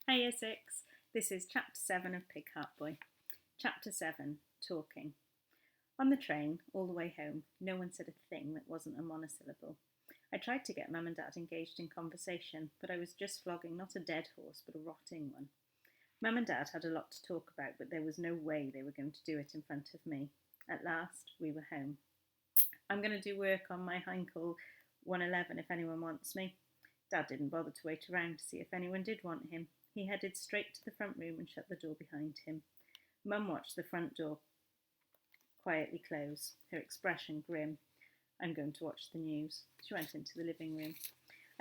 Hey, Year 6. This is Chapter 7 of Pig Heart Boy. Chapter 7 Talking. On the train, all the way home, no one said a thing that wasn't a monosyllable. I tried to get Mum and Dad engaged in conversation, but I was just flogging not a dead horse, but a rotting one. Mum and Dad had a lot to talk about, but there was no way they were going to do it in front of me. At last, we were home. I'm going to do work on my Heinkel 111 if anyone wants me. Dad didn't bother to wait around to see if anyone did want him. He headed straight to the front room and shut the door behind him. Mum watched the front door quietly close, her expression grim. I'm going to watch the news. She went into the living room.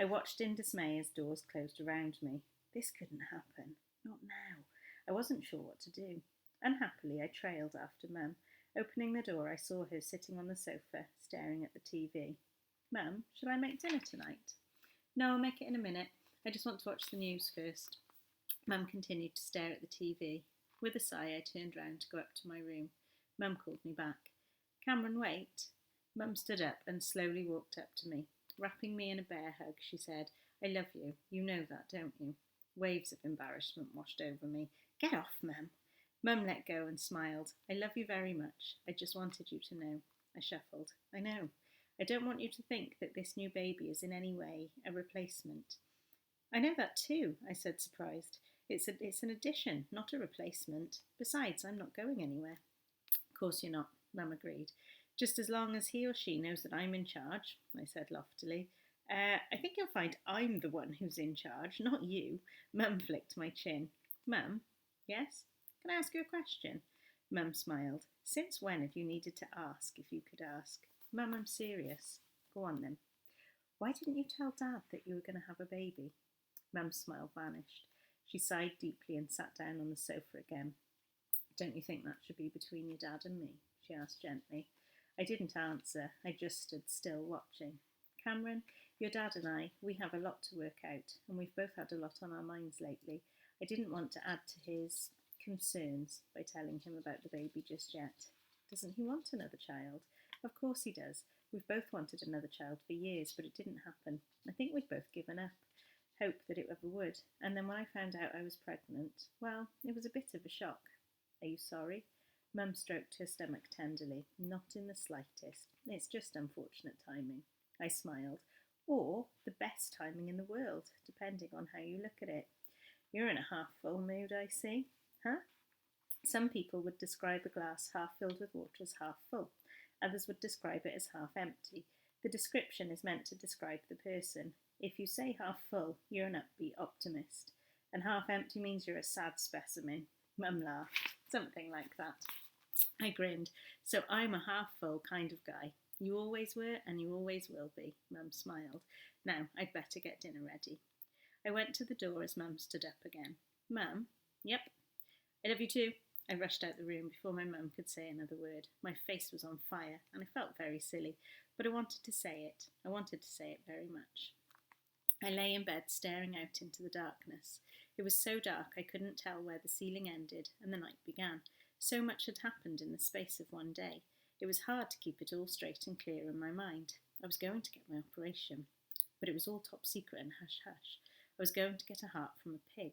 I watched in dismay as doors closed around me. This couldn't happen. Not now. I wasn't sure what to do. Unhappily, I trailed after Mum. Opening the door, I saw her sitting on the sofa, staring at the TV. Mum, shall I make dinner tonight? No, I'll make it in a minute. I just want to watch the news first. Mum continued to stare at the TV. With a sigh, I turned round to go up to my room. Mum called me back. Cameron, wait. Mum stood up and slowly walked up to me. Wrapping me in a bear hug, she said, I love you. You know that, don't you? Waves of embarrassment washed over me. Get off, Mum. Mum let go and smiled. I love you very much. I just wanted you to know. I shuffled. I know. I don't want you to think that this new baby is in any way a replacement. I know that too, I said, surprised. It's an addition, not a replacement. Besides, I'm not going anywhere. Of course you're not, Mum agreed. Just as long as he or she knows that I'm in charge, I said loftily. I think you'll find I'm the one who's in charge, not you. Mum flicked my chin. Mum? Yes? Can I ask you a question? Mum smiled. Since when have you needed to ask if you could ask? Mum, I'm serious. Go on then. Why didn't you tell Dad that you were going to have a baby? Mum's smile vanished. She sighed deeply and sat down on the sofa again. Don't you think that should be between your dad and me? She asked gently. I didn't answer. I just stood still watching. Cameron, your dad and I, we have a lot to work out, and we've both had a lot on our minds lately. I didn't want to add to his concerns by telling him about the baby just yet. Doesn't he want another child? Of course he does. We've both wanted another child for years, but it didn't happen. I think we'd both given up hope that it ever would. And then when I found out I was pregnant, well, it was a bit of a shock. Are you sorry? Mum stroked her stomach tenderly. Not in the slightest. It's just unfortunate timing. I smiled. Or the best timing in the world, depending on how you look at it. You're in a half-full mood, I see. Huh? Some people would describe a glass half filled with water as half full. Others would describe it as half empty. The description is meant to describe the person. If you say half full, you're an upbeat optimist. And half empty means you're a sad specimen. Mum laughed. Something like that. I grinned. So I'm a half full kind of guy. You always were and you always will be. Mum smiled. Now, I'd better get dinner ready. I went to the door as Mum stood up again. Mum? Yep. I love you too. I rushed out the room before my mum could say another word. My face was on fire and I felt very silly, but I wanted to say it. I wanted to say it very much. I lay in bed staring out into the darkness. It was so dark I couldn't tell where the ceiling ended and the night began. So much had happened in the space of one day. It was hard to keep it all straight and clear in my mind. I was going to get my operation, but it was all top secret and hush-hush. I was going to get a heart from a pig.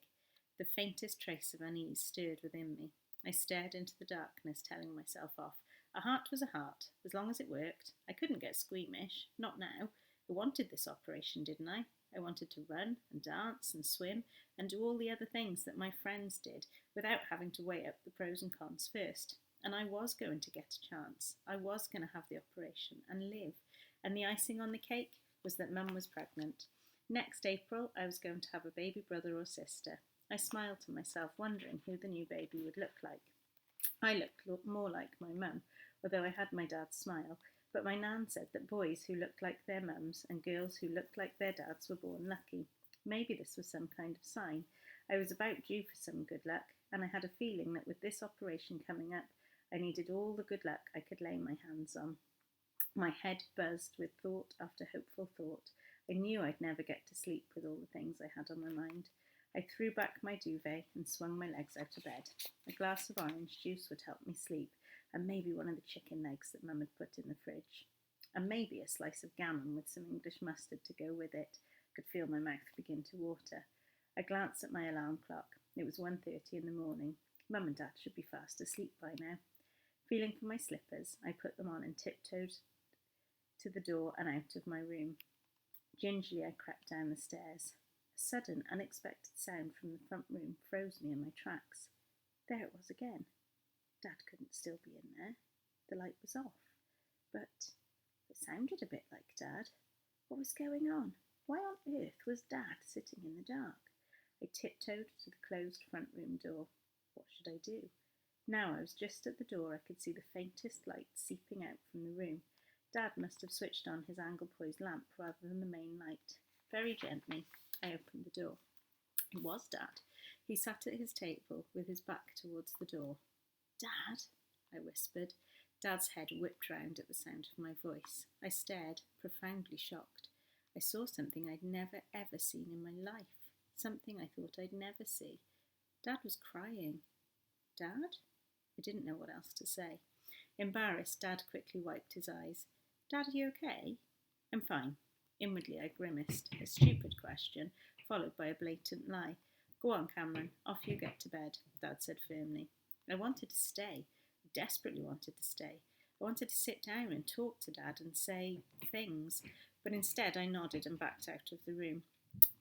The faintest trace of unease stirred within me. I stared into the darkness, telling myself off. A heart was a heart, as long as it worked. I couldn't get squeamish, not now. I wanted this operation, didn't I? I wanted to run and dance and swim and do all the other things that my friends did without having to weigh up the pros and cons first. And I was going to get a chance. I was going to have the operation and live. And the icing on the cake was that Mum was pregnant. Next April, I was going to have a baby brother or sister. I smiled to myself, wondering who the new baby would look like. I looked more like my mum, although I had my dad's smile, but my nan said that boys who looked like their mums and girls who looked like their dads were born lucky. Maybe this was some kind of sign. I was about due for some good luck, and I had a feeling that with this operation coming up, I needed all the good luck I could lay my hands on. My head buzzed with thought after hopeful thought. I knew I'd never get to sleep with all the things I had on my mind. I threw back my duvet and swung my legs out of bed. A glass of orange juice would help me sleep, and maybe one of the chicken legs that Mum had put in the fridge. And maybe a slice of gammon with some English mustard to go with it. I could feel my mouth begin to water. I glanced at my alarm clock. It was 1:30 in the morning. Mum and Dad should be fast asleep by now. Feeling for my slippers, I put them on and tiptoed to the door and out of my room. Gingerly, I crept down the stairs. A sudden, unexpected sound from the front room froze me in my tracks. There it was again. Dad couldn't still be in there. The light was off. But it sounded a bit like Dad. What was going on? Why on earth was Dad sitting in the dark? I tiptoed to the closed front room door. What should I do? Now I was just at the door. I could see the faintest light seeping out from the room. Dad must have switched on his angle-poised lamp rather than the main light. Very gently, I opened the door. It was Dad. He sat at his table with his back towards the door. Dad, I whispered. Dad's head whipped round at the sound of my voice. I stared, profoundly shocked. I saw something I'd never ever seen in my life. Something I thought I'd never see. Dad was crying. Dad? I didn't know what else to say. Embarrassed, Dad quickly wiped his eyes. Dad, are you okay? I'm fine. Inwardly, I grimaced. A stupid question, followed by a blatant lie. Go on, Cameron. Off you get to bed, Dad said firmly. I wanted to stay. I desperately wanted to stay. I wanted to sit down and talk to Dad and say things, but instead I nodded and backed out of the room,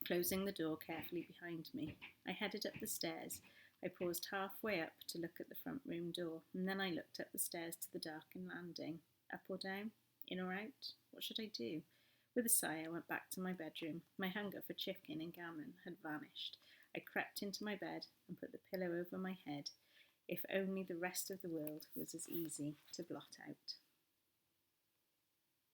closing the door carefully behind me. I headed up the stairs. I paused halfway up to look at the front room door, and then I looked up the stairs to the darkened landing. Up or down? In or out? What should I do? With a sigh, I went back to my bedroom. My hunger for chicken and gammon had vanished. I crept into my bed and put the pillow over my head. If only the rest of the world was as easy to blot out.